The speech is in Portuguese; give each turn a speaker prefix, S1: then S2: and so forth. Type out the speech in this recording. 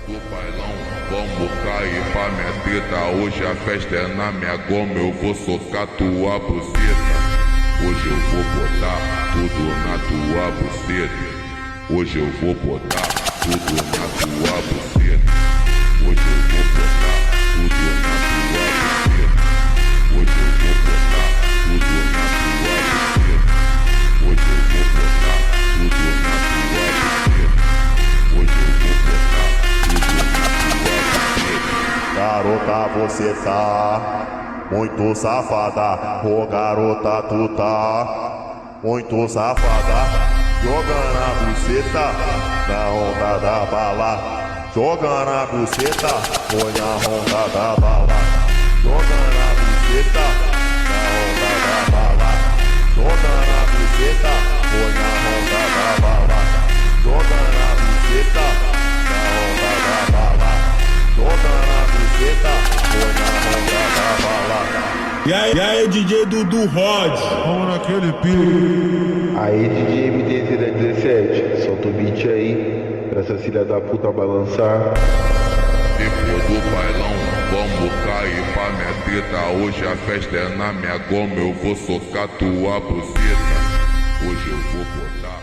S1: do bailão, vamos cair pra minha treta. Hoje a festa é na minha goma, eu vou socar tua buceta. Hoje eu vou botar tudo na tua buceta. Hoje eu vou botar tudo na tua buceta. Hoje eu vou botar tudo na tua buceta. Hoje eu vou botar tudo na tua buceta. Hoje eu vou botar tudo na tua buceta. Hoje eu vou botar tudo na tua buceta.
S2: Garota, você tá muito safada. Ô garota, tu tá muito safada. Jogando a buceta na onda da bala. Jogando a buceta, foi na onda da bala. Jogando a buceta na onda da bala. Jogando a buceta, foi na onda da bala. Jogando a buceta na onda da bala. Jogando a buceta, foi na onda da bala.
S3: E aí, DJ Dudu Rod?
S4: Vamos naquele pique.
S5: Aí, DJ MDZ da 17, solta o beat aí, pra essa filha da puta balançar.
S1: Depois do bailão, vamos cair pra minha treta. Hoje a festa é na minha goma, eu vou socar tua buceta. Hoje eu vou botar